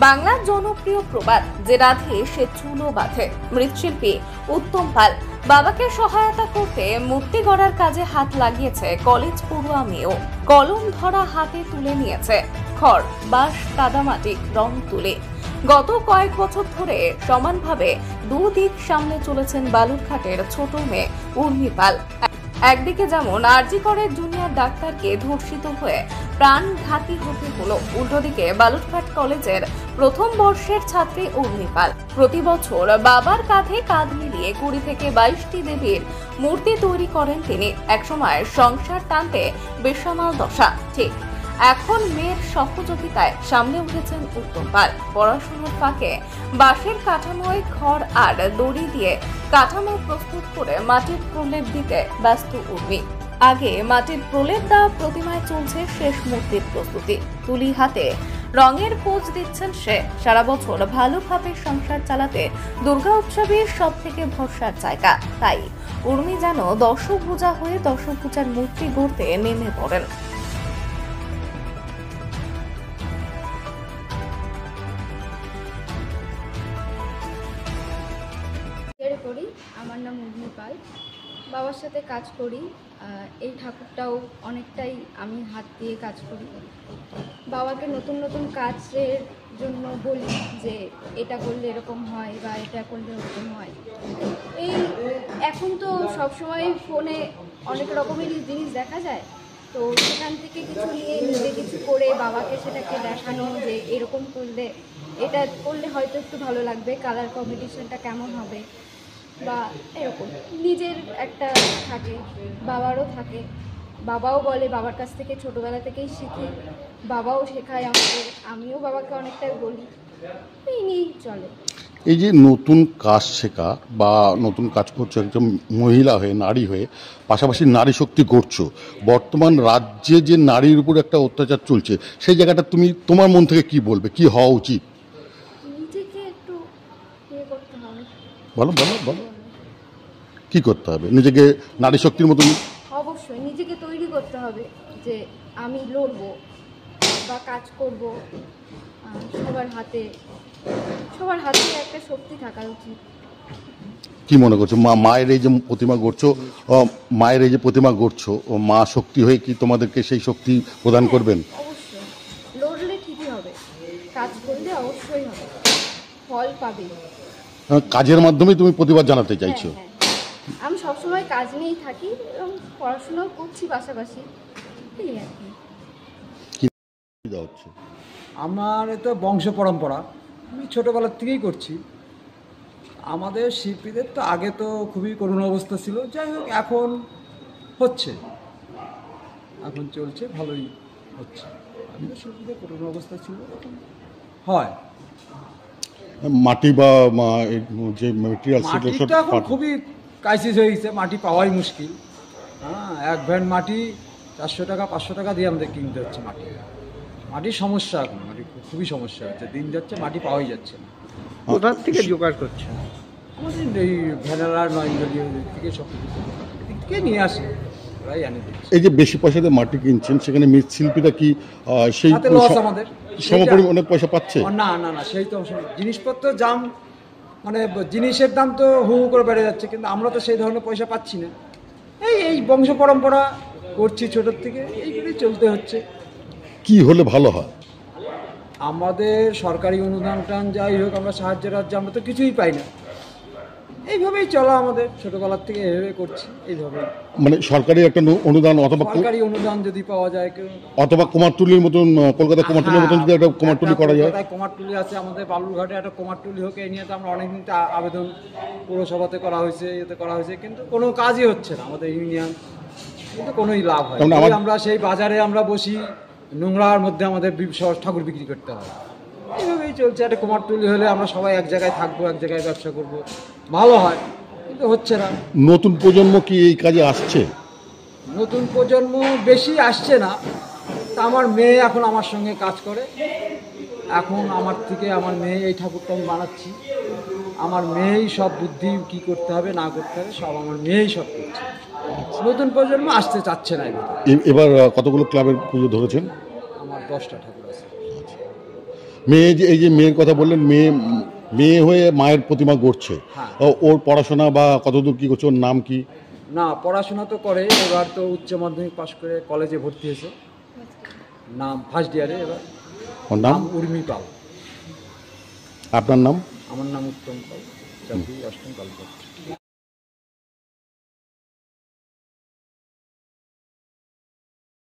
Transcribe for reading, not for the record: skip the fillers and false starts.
বাংলার জনপ্রিয় প্রবাদ, যে রাধে সে চুলো বাঁধে। মৃৎশিল্পী উত্তম পাল বাবাকে সহায়তা করতে মূর্তি গড়ার কাজে হাত লাগিয়েছে কলেজ পড়ুয়া মেয়েও। কলম ধরা হাতে তুলে নিয়েছে খড়, বাঁশ, কাদামাটি, রং তুলে। গত কয়েক বছর ধরে সমানভাবে দুদিক সামনে চলেছেন বালুরঘাটের ছোট মেয়ে উর্মি পাল। একদিকে যেমন আরজি করের জুনিয়র ডাক্তারকে ধর্ষিত হয়ে প্রাণঘাতী হতে হলো, উল্টোদিকে বালুরঘাট কলেজের প্রথম বর্ষের ছাত্রী উর্মি পাল প্রতি বছর বাবার কাঁধে কাঁধ মিলিয়ে 20 থেকে 22টি দেবীর মূর্তি তৈরি করেন তিনি। একসময় সংসার টানতে বেসামাল দশা, ঠিক এখন মেয়ের সহযোগিতায় সামনে উঠেছেন উত্তম পাল। পড়াশোনার ফাঁকে বাঁশের কাঠামোয় খড় আর দড়ি দিয়ে কাঠামো প্রস্তুত করে মাটির প্রলেপ দিতে ব্যস্ত উর্মি। আগে মাটির প্রলেপ দেওয়া প্রতিমায় চলছে শেষ মূর্তির প্রস্তুতি। তুলি হাতে রঙের পোজ দিচ্ছেন সে। সারা বছর ভালোভাবে সংসার চালাতে দুর্গা উৎসবের সব থেকে ভরসার জায়গা, তাই উর্মি যেন দশভুজা হয়ে দশভুজার মূর্তি গড়তে নেমে পড়েন। করি, আমার নাম উর্মি পাল। বাবার সাথে কাজ করি। এই ঠাকুরটাও অনেকটাই আমি হাত দিয়ে কাজ করি। বাবাকে নতুন নতুন কাজের জন্য বলি যে এটা করলে এরকম হয় বা এটা করলে ওরকম হয়। এই এখন তো সবসময় ফোনে অনেক রকমেরই জিনিস দেখা যায়, তো সেখান থেকে কিছু নিয়ে নিজে কিছু করে বাবাকে সেটাকে দেখানো যে এরকম করলে, এটা করলে হয়তো একটু ভালো লাগবে, কালার কম্বিনেশনটা কেমন হবে বা এরকম নিজের একটা থাকে, বাবারও থাকে। বাবাও বলে, বাবার কাছ থেকে ছোটোবেলা থেকেই শিখি, বাবাও শেখায় আমাকে, আমিও বাবাকে অনেকটাই বলি, এই নিয়েই চলে। এই যে নতুন কাজ শেখা বা নতুন কাজ করছো একজন মহিলা হয়ে, নারী হয়ে, পাশাপাশি নারী শক্তি গড়ছো, বর্তমান রাজ্যে যে নারীর উপর একটা অত্যাচার চলছে, সেই জায়গাটা তুমি তোমার মন থেকে কি বলবে, কি হওয়া উচিত? নিজেকে একটু করতে হবে। বলো বলো বলো, কি করতে হবে? নিজেকে নারী শক্তির মতন অবশ্যই নিজেকে তৈরি করতে হবে যে আমি লড়বো বা কাজ করব। সবার হাতে একটা শক্তি থাকা উচিত। কি মনে করছো মায়ের এই যে প্রতিমা গড়ছো, মা শক্তি হয়ে কি তোমাদেরকে সেই শক্তি প্রদান করবেন? অবশ্যই লড়লে ঠিকই হবে, কাজ করলে অবশ্যই হবে, ফল পাবে। কাজের মাধ্যমে তুমি প্রতিবাদ জানাতে চাইছো? হ্যাঁ, আমি সবসময় কাজ নিয়েই থাকি এবং পড়াশোনাও করছি পাশাপাশি। আমার তো বংশ পরম্পরা, আমি ছোটোবেলার থেকেই করছি। আমাদের শিল্পীদের তো আগে তো খুবই করুণ অবস্থা ছিল, যাই হোক এখন হচ্ছে, এখন চলছে, ভালোই হচ্ছে। আগে শিল্পীদের করুণ অবস্থা ছিল, এখন হয়। মাটি বা যে মেটেরিয়াল মাটি তো এখন খুবই ক্রাইসিস হয়ে গেছে, মাটি পাওয়াই মুশকিল। হ্যাঁ, এক ভ্যান মাটি 400 টাকা 500 টাকা দিয়ে আমাদের কিনতে হচ্ছে মাটির সমস্যা, এখন মাটি খুবই সমস্যা হচ্ছে, দিন যাচ্ছে মাটি পাওয়াই যাচ্ছে না। কোথা থেকে জোগাড় করছে? আমাদের এই ভ্যানালার নয়নজলি থেকে সব দিক থেকে নিয়ে আসে, ওরাই এনে দিচ্ছে। এই যে বেশি পয়সা দিয়ে মাটি কিনছেন, সেখানে মৃৎশিল্পীরা কি সেই লস আমাদের সমপরিমাণ অনেক পয়সা পাচ্ছে? না না না, সেই তো জিনিসপত্রের দাম, মানে জিনিসের দাম তো হু হু করে বেড়ে যাচ্ছে, কিন্তু আমরা তো সেই ধরনের পয়সা পাচ্ছি না। এই বংশ পরম্পরা করছি ছোটোর থেকে, এইগুলোই চলতে হচ্ছে। কি হলে ভালো হয়? আমাদের সরকারি অনুদান টান যাই হোক, আমরা সাহায্যের রাজ্যে আমরা তো কিছুই পাই না। এইভাবেই চলা আমাদের, ছোটোবেলার থেকে এভাবে করছি, এইভাবে। মানে সরকারি একটা অনুদান অথবা সরকারি অনুদান যদি পাওয়া যায়, অথবা কুমারটুলির মতন, কলকাতা কুমারটুলির মতন যদি একটা কুমারটুলি করা যায়। কুমারটুলি আছে আমাদের বালুরঘাটে, একটা কুমারটুলি হোক, এই নিয়ে তো আমরা অনেকদিন আবেদন পৌরসভাতে করা হয়েছে, এতে করা হয়েছে, কিন্তু কোনো কাজই হচ্ছে না আমাদের ইউনিয়ন, কিন্তু কোনোই লাভ হয় না। আমরা সেই বাজারে আমরা বসি, নোংরার মধ্যে আমাদের ঠাকুর বিক্রি করতে হয়, এইভাবেই চলছে। একটা কুমারটুলি হলে আমরা সবাই এক জায়গায় থাকবো, এক জায়গায় ব্যবসা করব, ভালো হয়, কিন্তু হচ্ছে না। নতুন প্রজন্ম কি এই কাজে আসছে? নতুন প্রজন্ম বেশি আসছে না, তা আমার মেয়ে এখন আমার সঙ্গে কাজ করে। এখন আমার থেকে আমার মেয়ে এই ঠাকুরটা আমি বানাচ্ছি, আমার মেয়েই সব বুদ্ধি কি করতে হবে না করতে হবে সব আমার মেয়েই সব করছে। নতুন প্রজন্ম আসতে চাচ্ছে না। এবার কতগুলো ক্লাবের পুজো ধরেছেন? আমার 10টা ঠাকুর আছে। মেয়ে যে এই যে মেয়ের কথা বললেন, মেয়ে হয়ে মায়ের প্রতিমা গড়ছে, হ্যাঁ। ওর পড়াশোনা বা কতদূর কি করছে, ওর নাম কি? না, পড়াশোনা তো করে, এবার তো উচ্চ মাধ্যমিক পাশ করে কলেজে ভর্তি হয়েছে, নাম ফার্স্ট ইয়ারে, এবার ওর নাম? নাম উর্মি পাল। আপনার নাম? আমার নাম উত্তম পাল, 4 অষ্টম কালপত্র।